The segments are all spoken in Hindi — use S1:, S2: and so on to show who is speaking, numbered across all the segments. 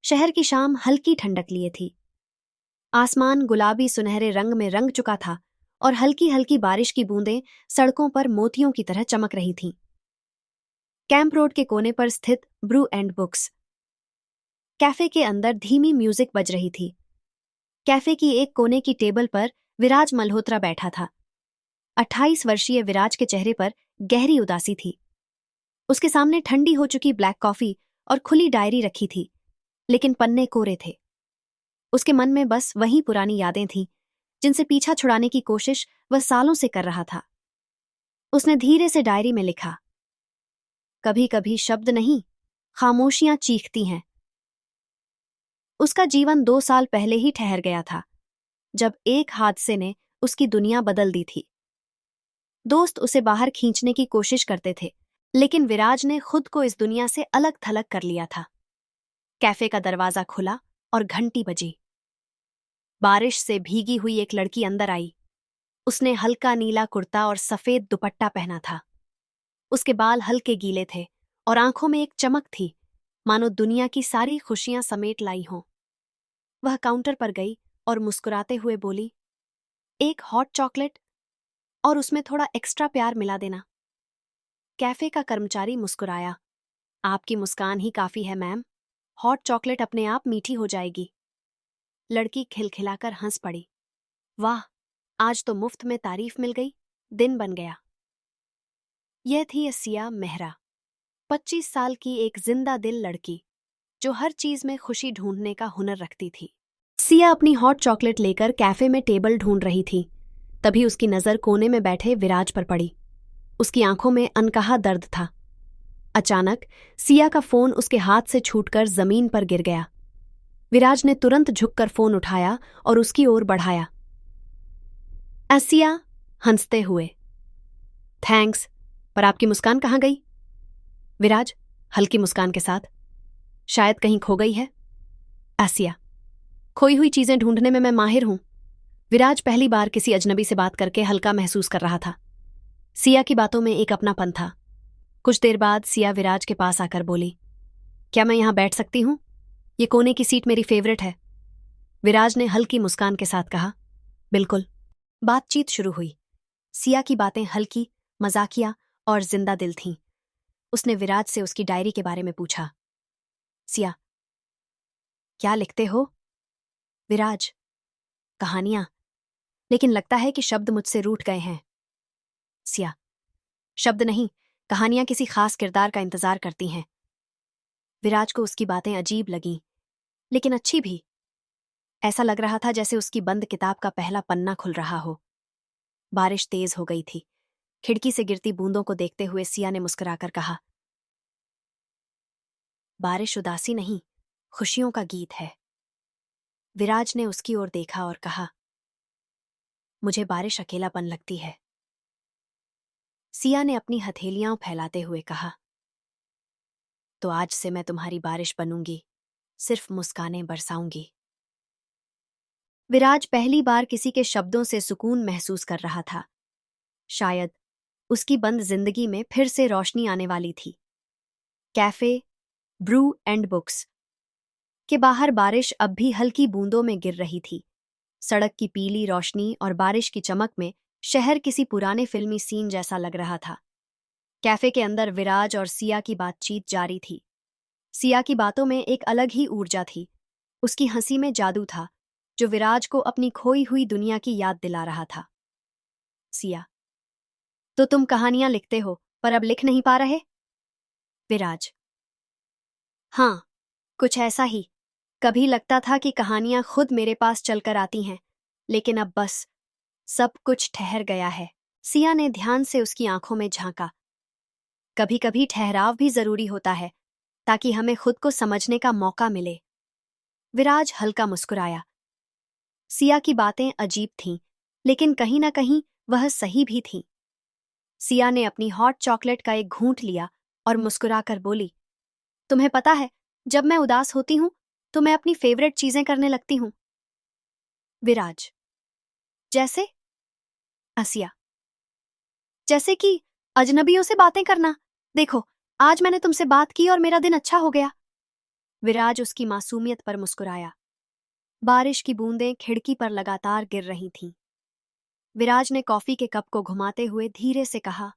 S1: शहर की शाम हल्की ठंडक लिए थी। आसमान गुलाबी सुनहरे रंग में रंग चुका था और हल्की हल्की बारिश की बूंदें सड़कों पर मोतियों की तरह चमक रही थीं। कैंप रोड के कोने पर स्थित ब्रू एंड बुक्स कैफे के अंदर धीमी म्यूजिक बज रही थी। कैफे की एक कोने की टेबल पर विराज मल्होत्रा बैठा था। 28 वर्षीय विराज के चेहरे पर गहरी उदासी थी। उसके सामने ठंडी हो चुकी ब्लैक कॉफी और खुली डायरी रखी थी, लेकिन पन्ने कोरे थे। उसके मन में बस वही पुरानी यादें थीं जिनसे पीछा छुड़ाने की कोशिश वह सालों से कर रहा था। उसने धीरे से डायरी में लिखा, कभी कभी शब्द नहीं, खामोशियां चीखती हैं। उसका जीवन 2 साल पहले ही ठहर गया था, जब एक हादसे ने उसकी दुनिया बदल दी थी। दोस्त उसे बाहर खींचने की कोशिश करते थे, लेकिन विराज ने खुद को इस दुनिया से अलग थलग कर लिया था। कैफे का दरवाजा खुला और घंटी बजी। बारिश से भीगी हुई एक लड़की अंदर आई। उसने हल्का नीला कुर्ता और सफेद दुपट्टा पहना था। उसके बाल हल्के गीले थे और आंखों में एक चमक थी, मानो दुनिया की सारी खुशियां समेट लाई हों। वह काउंटर पर गई और मुस्कुराते हुए बोली, एक हॉट चॉकलेट और उसमें थोड़ा एक्स्ट्रा प्यार मिला देना। कैफे का कर्मचारी मुस्कुराया, आपकी मुस्कान ही काफी है मैम, हॉट चॉकलेट अपने आप मीठी हो जाएगी। लड़की खिलखिलाकर हंस पड़ी, वाह, आज तो मुफ्त में तारीफ मिल गई, दिन बन गया। यह थी असिया मेहरा, 25 साल की एक जिंदा दिल लड़की जो हर चीज में खुशी ढूंढने का हुनर रखती थी। सिया अपनी हॉट चॉकलेट लेकर कैफे में टेबल ढूंढ रही थी, तभी उसकी नजर कोने में बैठे विराज पर पड़ी। उसकी आंखों में अनकहा दर्द था। अचानक सिया का फोन उसके हाथ से छूटकर जमीन पर गिर गया। विराज ने तुरंत झुककर फोन उठाया और उसकी ओर बढ़ाया। असिया हंसते हुए, थैंक्स, पर आपकी मुस्कान कहाँ गई? विराज हल्की मुस्कान के साथ, शायद कहीं खो गई है। आसिया, खोई हुई चीजें ढूंढने में मैं माहिर हूं। विराज पहली बार किसी अजनबी से बात करके हल्का महसूस कर रहा था। सिया की बातों में एक अपनापन था। कुछ देर बाद सिया विराज के पास आकर बोली, क्या मैं यहां बैठ सकती हूं? ये कोने की सीट मेरी फेवरेट है। विराज ने हल्की मुस्कान के साथ कहा, बिल्कुल। बातचीत शुरू हुई। सिया की बातें हल्की, मजाकिया और जिंदा दिल थीं। उसने विराज से उसकी डायरी के बारे में पूछा। सिया, क्या लिखते हो? विराज, कहानियां, लेकिन लगता है कि शब्द मुझसे रूठ गए हैं। सिया, शब्द नहीं, कहानियां किसी खास किरदार का इंतजार करती हैं। विराज को उसकी बातें अजीब लगीं, लेकिन अच्छी भी। ऐसा लग रहा था जैसे उसकी बंद किताब का पहला पन्ना खुल रहा हो। बारिश तेज हो गई थी। खिड़की से गिरती बूंदों को देखते हुए सिया ने मुस्कुराकर कहा, बारिश उदासी नहीं, खुशियों का गीत है। विराज ने उसकी ओर देखा और कहा, मुझे बारिश अकेलापन लगती है। सिया ने अपनी हथेलियां फैलाते हुए कहा, तो आज से मैं तुम्हारी बारिश बनूंगी, सिर्फ मुस्कानें बरसाऊंगी। विराज पहली बार किसी के शब्दों से सुकून महसूस कर रहा था। शायद उसकी बंद जिंदगी में फिर से रोशनी आने वाली थी। कैफे ब्रू एंड बुक्स के बाहर बारिश अब भी हल्की बूंदों में गिर रही थी। सड़क की पीली रोशनी और बारिश की चमक में शहर किसी पुराने फिल्मी सीन जैसा लग रहा था। कैफे के अंदर विराज और सिया की बातचीत जारी थी। सिया की बातों में एक अलग ही ऊर्जा थी। उसकी हंसी में जादू था, जो विराज को अपनी खोई हुई दुनिया की याद दिला रहा था। सिया, तो तुम कहानियां लिखते हो, पर अब लिख नहीं पा रहे? विराज, हाँ, कुछ ऐसा ही। कभी लगता था कि कहानियां खुद मेरे पास चलकर आती हैं, लेकिन अब बस सब कुछ ठहर गया है। सिया ने ध्यान से उसकी आंखों में झांका। कभी कभी ठहराव भी जरूरी होता है, ताकि हमें खुद को समझने का मौका मिले। विराज हल्का मुस्कुराया। सिया की बातें अजीब थीं, लेकिन कहीं ना कहीं वह सही भी थीं। सिया ने अपनी हॉट चॉकलेट का एक घूंट लिया और मुस्कुराकर बोली, तुम्हें पता है, जब मैं उदास होती हूं तो मैं अपनी फेवरेट चीजें करने लगती हूं। विराज, जैसे? आसिया, जैसे कि अजनबियों से बातें करना। देखो, आज मैंने तुमसे बात की और मेरा दिन अच्छा हो गया। विराज उसकी मासूमियत पर मुस्कुराया। बारिश की बूंदें खिड़की पर लगातार गिर रही थीं। विराज ने कॉफी के कप को घुमाते हुए धीरे से कहा,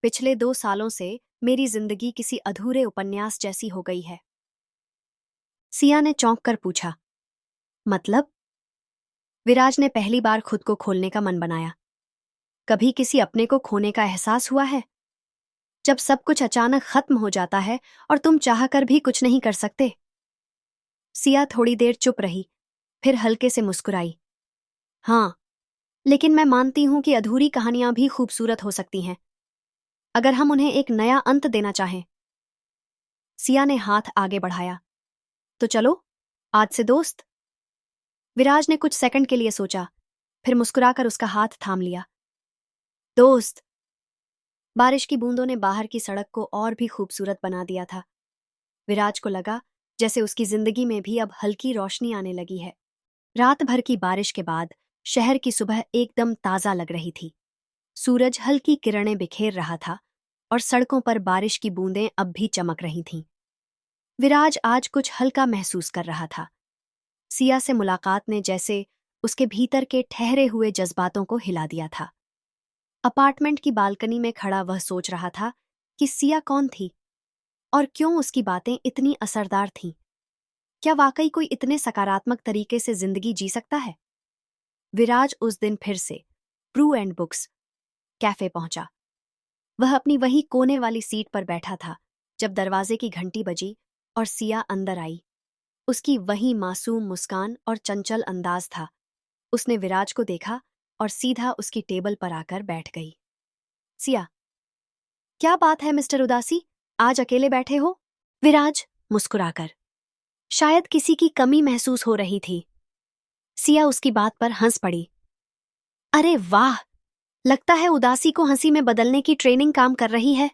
S1: पिछले 2 सालों से मेरी जिंदगी किसी अधूरे उपन्यास जैसी हो गई है। सिया ने चौंक कर पूछा, मतलब? विराज ने पहली बार खुद को खोलने का मन बनाया। कभी किसी अपने को खोने का एहसास हुआ है? जब सब कुछ अचानक खत्म हो जाता है और तुम चाहकर भी कुछ नहीं कर सकते। सिया थोड़ी देर चुप रही, फिर हल्के से मुस्कुराई। हाँ, लेकिन मैं मानती हूं कि अधूरी कहानियां भी खूबसूरत हो सकती हैं, अगर हम उन्हें एक नया अंत देना चाहें। सिया ने हाथ आगे बढ़ाया। तो चलो, आज से दोस्त। विराज ने कुछ सेकंड के लिए सोचा, फिर मुस्कुराकर उसका हाथ थाम लिया। दोस्त। बारिश की बूंदों ने बाहर की सड़क को और भी खूबसूरत बना दिया था। विराज को लगा जैसे उसकी जिंदगी में भी अब हल्की रोशनी आने लगी है। रात भर की बारिश के बाद शहर की सुबह एकदम ताजा लग रही थी। सूरज हल्की किरणें बिखेर रहा था और सड़कों पर बारिश की बूंदें अब भी चमक रही थीं। विराज आज कुछ हल्का महसूस कर रहा था। सिया से मुलाकात ने जैसे उसके भीतर के ठहरे हुए जज्बातों को हिला दिया था। अपार्टमेंट की बालकनी में खड़ा वह सोच रहा था कि सिया कौन थी और क्यों उसकी बातें इतनी असरदार थीं। क्या वाकई कोई इतने सकारात्मक तरीके से जिंदगी जी सकता है? विराज उस दिन फिर से ब्रू एंड बुक्स कैफे पहुंचा। वह अपनी वही कोने वाली सीट पर बैठा था जब दरवाजे की घंटी बजी और सिया अंदर आई। उसकी वही मासूम मुस्कान और चंचल अंदाज था। उसने विराज को देखा और सीधा उसकी टेबल पर आकर बैठ गई। सिया, क्या बात है मिस्टर उदासी, आज अकेले बैठे हो? विराज मुस्कुराकर, शायद किसी की कमी महसूस हो रही थी। सिया उसकी बात पर हंस पड़ी। अरे वाह, लगता है उदासी को हंसी में बदलने की ट्रेनिंग काम कर रही है।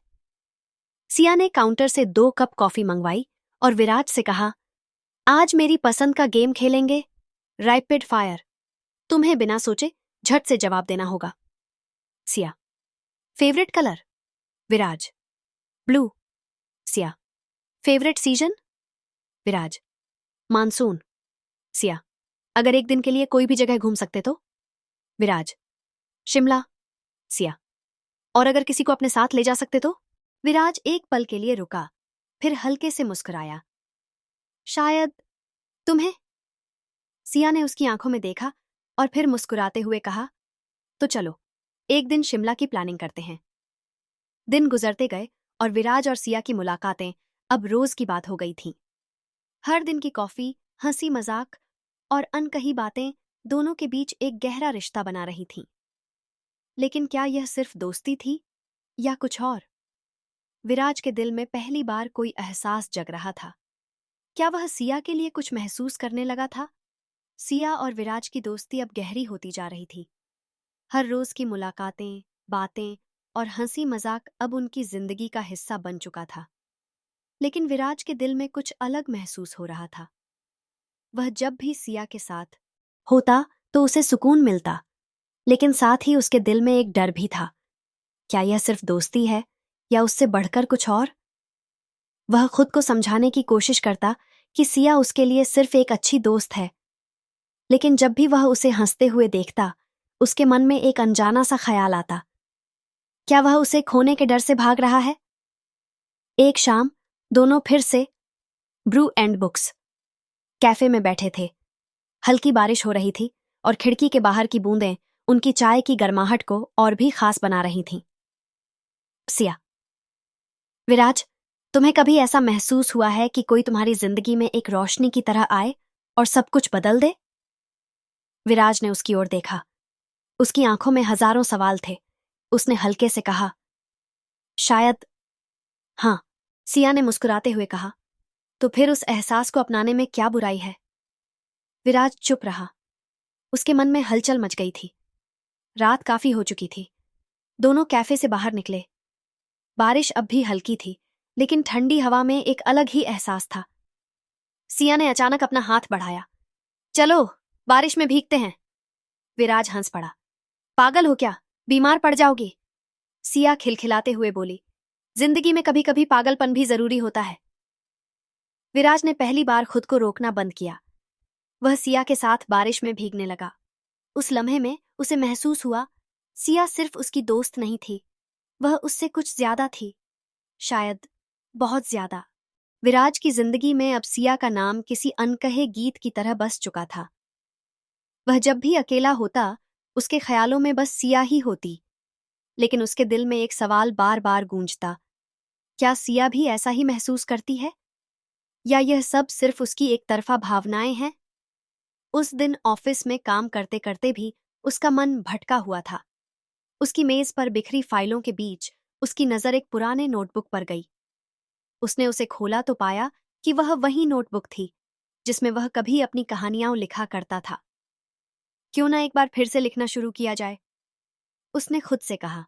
S1: सिया ने काउंटर से 2 कप कॉफी मंगवाई और विराज से कहा, आज मेरी पसंद का गेम खेलेंगे, रैपिड फायर। तुम्हें बिना सोचे झट से जवाब देना होगा। Siya, favourite colour? Viraj, blue. Siya, favourite season? Viraj, monsoon. Siya, अगर एक दिन के लिए कोई भी जगह घूम सकते तो? विराज, शिमला। सिया, और अगर किसी को अपने साथ ले जा सकते तो? विराज एक पल के लिए रुका, फिर हल्के से मुस्कुराया। शायद तुम्हें। सिया ने उसकी आंखों में देखा और फिर मुस्कुराते हुए कहा, तो चलो, एक दिन शिमला की प्लानिंग करते हैं। दिन गुजरते गए और विराज और सिया की मुलाकातें अब रोज की बात हो गई थीं। हर दिन की कॉफी, हंसी मजाक और अनकही बातें दोनों के बीच एक गहरा रिश्ता बना रही थीं। लेकिन क्या यह सिर्फ दोस्ती थी या कुछ और? विराज के दिल में पहली बार कोई एहसास जग रहा था। क्या वह सिया के लिए कुछ महसूस करने लगा था? सिया और विराज की दोस्ती अब गहरी होती जा रही थी। हर रोज की मुलाकातें, बातें और हंसी मजाक अब उनकी जिंदगी का हिस्सा बन चुका था। लेकिन विराज के दिल में कुछ अलग महसूस हो रहा था। वह जब भी सिया के साथ होता तो उसे सुकून मिलता, लेकिन साथ ही उसके दिल में एक डर भी था। क्या यह सिर्फ दोस्ती है या उससे बढ़कर कुछ और? वह खुद को समझाने की कोशिश करता कि सिया उसके लिए सिर्फ एक अच्छी दोस्त है, लेकिन जब भी वह उसे हंसते हुए देखता, उसके मन में एक अनजाना सा ख्याल आता। क्या वह उसे खोने के डर से भाग रहा है? एक शाम दोनों फिर से ब्रू एंड बुक्स कैफे में बैठे थे। हल्की बारिश हो रही थी और खिड़की के बाहर की बूंदें उनकी चाय की गर्माहट को और भी खास बना रही थीं। सिया, विराज, तुम्हें कभी ऐसा महसूस हुआ है कि कोई तुम्हारी जिंदगी में एक रोशनी की तरह आए और सब कुछ बदल दे? विराज ने उसकी ओर देखा। उसकी आंखों में हजारों सवाल थे। उसने हल्के से कहा, शायद हाँ। सिया ने मुस्कुराते हुए कहा, तो फिर उस एहसास को अपनाने में क्या बुराई है? विराज चुप रहा। उसके मन में हलचल मच गई थी। रात काफी हो चुकी थी। दोनों कैफे से बाहर निकले। बारिश अब भी हल्की थी, लेकिन ठंडी हवा में एक अलग ही एहसास था। सिया ने अचानक अपना हाथ बढ़ाया। चलो, बारिश में भीगते हैं। विराज हंस पड़ा। पागल हो क्या? बीमार पड़ जाओगी। सिया खिलखिलाते हुए बोली। जिंदगी में कभी कभी पागलपन भी जरूरी होता है। विराज ने पहली बार खुद को रोकना बंद किया। वह सिया के साथ बारिश में भीगने लगा। उस लम्हे में उसे महसूस हुआ, सिया सिर्फ उसकी दोस्त नहीं थी, वह उससे कुछ ज्यादा थी, शायद बहुत ज्यादा। विराज की जिंदगी में अब सिया का नाम किसी अनकहे गीत की तरह बस चुका था। वह जब भी अकेला होता, उसके ख्यालों में बस सिया ही होती। लेकिन उसके दिल में एक सवाल बार बार गूंजता, क्या सिया भी ऐसा ही महसूस करती है, या यह सब सिर्फ उसकी एक तरफा भावनाएं हैं? उस दिन ऑफिस में काम करते करते भी उसका मन भटका हुआ था। उसकी मेज पर बिखरी फाइलों के बीच उसकी नजर एक पुराने नोटबुक पर गई। उसने उसे खोला तो पाया कि वह वही नोटबुक थी जिसमें वह कभी अपनी कहानियां लिखा करता था। क्यों ना एक बार फिर से लिखना शुरू किया जाए, उसने खुद से कहा।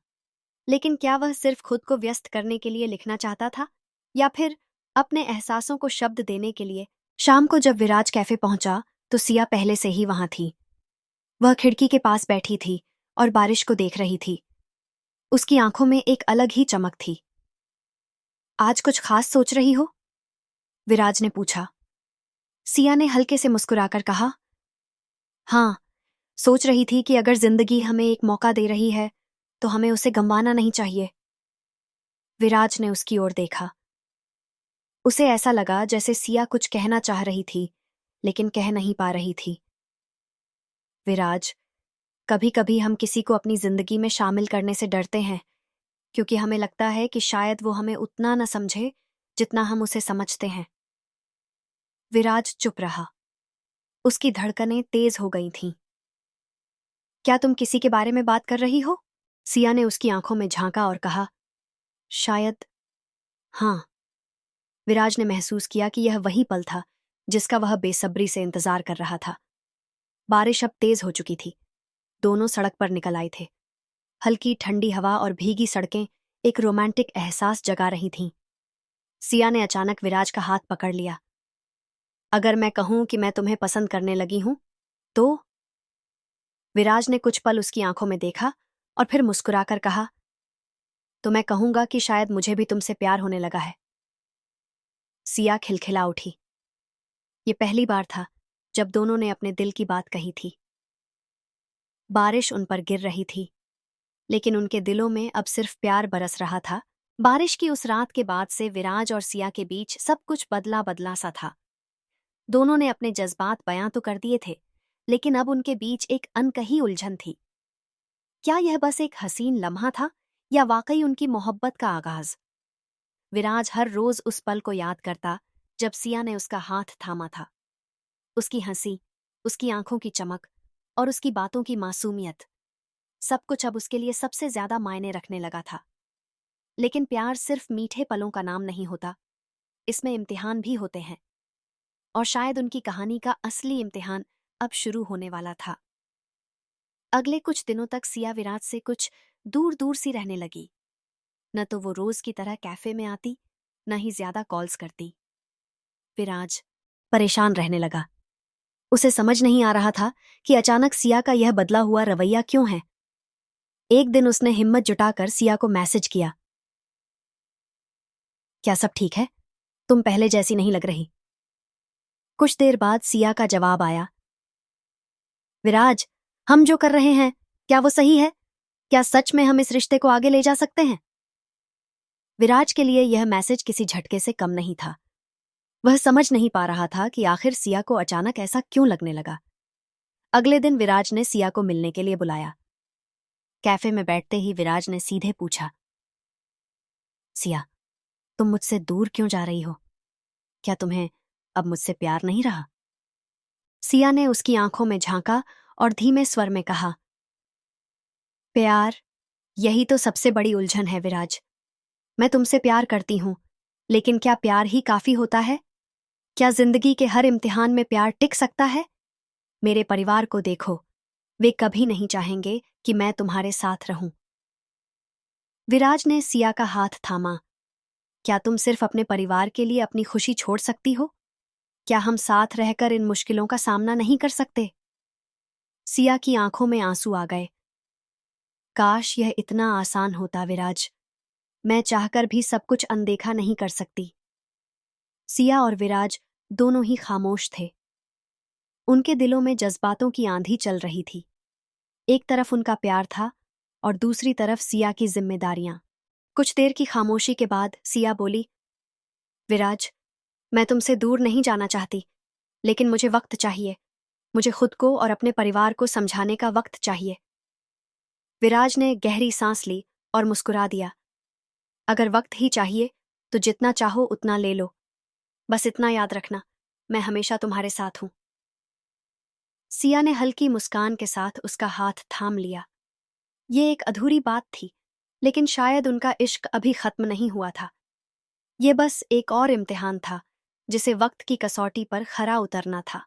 S1: लेकिन क्या वह सिर्फ खुद को व्यस्त करने के लिए लिखना चाहता था, या फिर अपने एहसासों को शब्द देने के लिए? शाम को जब विराज कैफे पहुंचा तो सिया पहले से ही वहां थी। वह खिड़की के पास बैठी थी और बारिश को देख रही थी। उसकी आंखों में एक अलग ही चमक थी। आज कुछ खास सोच रही हो? विराज ने पूछा। सिया ने हल्के से मुस्कुराकर कहा, हाँ, सोच रही थी कि अगर जिंदगी हमें एक मौका दे रही है तो हमें उसे गंवाना नहीं चाहिए। विराज ने उसकी ओर देखा। उसे ऐसा लगा जैसे सिया कुछ कहना चाह रही थी, लेकिन कह नहीं पा रही थी। विराज, कभी कभी हम किसी को अपनी जिंदगी में शामिल करने से डरते हैं, क्योंकि हमें लगता है कि शायद वो हमें उतना न समझे जितना हम उसे समझते हैं। विराज चुप रहा। उसकी धड़कनें तेज हो गई थीं। क्या तुम किसी के बारे में बात कर रही हो? सिया ने उसकी आंखों में झांका और कहा, शायद हाँ। विराज ने महसूस किया कि यह वही पल था जिसका वह बेसब्री से इंतजार कर रहा था। बारिश अब तेज हो चुकी थी। दोनों सड़क पर निकल आए थे। हल्की ठंडी हवा और भीगी सड़कें एक रोमांटिक एहसास जगा रही थीं। सिया ने अचानक विराज का हाथ पकड़ लिया। अगर मैं कहूं कि मैं तुम्हें पसंद करने लगी हूं तो? विराज ने कुछ पल उसकी आंखों में देखा और फिर मुस्कुराकर कहा, तो मैं कहूंगा कि शायद मुझे भी तुमसे प्यार होने लगा है। सिया खिलखिला उठी। ये पहली बार था जब दोनों ने अपने दिल की बात कही थी। बारिश उन पर गिर रही थी, लेकिन उनके दिलों में अब सिर्फ प्यार बरस रहा था। बारिश की उस रात के बाद से विराज और सिया के बीच सब कुछ बदला बदला सा था। दोनों ने अपने जज्बात बयां तो कर दिए थे, लेकिन अब उनके बीच एक अनकही उलझन थी। क्या यह बस एक हसीन लम्हा था, या वाकई उनकी मोहब्बत का आगाज? विराज हर रोज उस पल को याद करता जब सिया ने उसका हाथ थामा था। उसकी हंसी, उसकी आंखों की चमक और उसकी बातों की मासूमियत, सब कुछ अब उसके लिए सबसे ज्यादा मायने रखने लगा था। लेकिन प्यार सिर्फ मीठे पलों का नाम नहीं होता, इसमें इम्तिहान भी होते हैं। और शायद उनकी कहानी का असली इम्तिहान अब शुरू होने वाला था। अगले कुछ दिनों तक सिया विराज से कुछ दूर दूर सी रहने लगी। न तो वो रोज की तरह कैफे में आती, न ही ज्यादा कॉल्स करती। विराज परेशान रहने लगा। उसे समझ नहीं आ रहा था कि अचानक सिया का यह बदला हुआ रवैया क्यों है। एक दिन उसने हिम्मत जुटाकर सिया को मैसेज किया, क्या सब ठीक है? तुम पहले जैसी नहीं लग रही। कुछ देर बाद सिया का जवाब आया, विराज, हम जो कर रहे हैं क्या वो सही है? क्या सच में हम इस रिश्ते को आगे ले जा सकते हैं? विराज के लिए यह मैसेज किसी झटके से कम नहीं था। वह समझ नहीं पा रहा था कि आखिर सिया को अचानक ऐसा क्यों लगने लगा। अगले दिन विराज ने सिया को मिलने के लिए बुलाया। कैफे में बैठते ही विराज ने सीधे पूछा, सिया, तुम मुझसे दूर क्यों जा रही हो? क्या तुम्हें अब मुझसे प्यार नहीं रहा? सिया ने उसकी आंखों में झांका और धीमे स्वर में कहा, प्यार, यही तो सबसे बड़ी उलझन है विराज। मैं तुमसे प्यार करती हूं, लेकिन क्या प्यार ही काफी होता है? क्या जिंदगी के हर इम्तिहान में प्यार टिक सकता है? मेरे परिवार को देखो, वे कभी नहीं चाहेंगे कि मैं तुम्हारे साथ रहूं। विराज ने सिया का हाथ थामा। क्या तुम सिर्फ अपने परिवार के लिए अपनी खुशी छोड़ सकती हो? क्या हम साथ रहकर इन मुश्किलों का सामना नहीं कर सकते? सिया की आंखों में आंसू आ गए। काश यह इतना आसान होता विराज। मैं चाहकर भी सब कुछ अनदेखा नहीं कर सकती। सिया और विराज दोनों ही खामोश थे। उनके दिलों में जज्बातों की आंधी चल रही थी। एक तरफ उनका प्यार था और दूसरी तरफ सिया की जिम्मेदारियां। कुछ देर की खामोशी के बाद सिया बोली, विराज, मैं तुमसे दूर नहीं जाना चाहती, लेकिन मुझे वक्त चाहिए। मुझे खुद को और अपने परिवार को समझाने का वक्त चाहिए। विराज ने गहरी सांस ली और मुस्कुरा दिया। अगर वक्त ही चाहिए तो जितना चाहो उतना ले लो। बस इतना याद रखना, मैं हमेशा तुम्हारे साथ हूं। सिया ने हल्की मुस्कान के साथ उसका हाथ थाम लिया। ये एक अधूरी बात थी, लेकिन शायद उनका इश्क अभी खत्म नहीं हुआ था। ये बस एक और इम्तिहान था जिसे वक्त की कसौटी पर खरा उतरना था।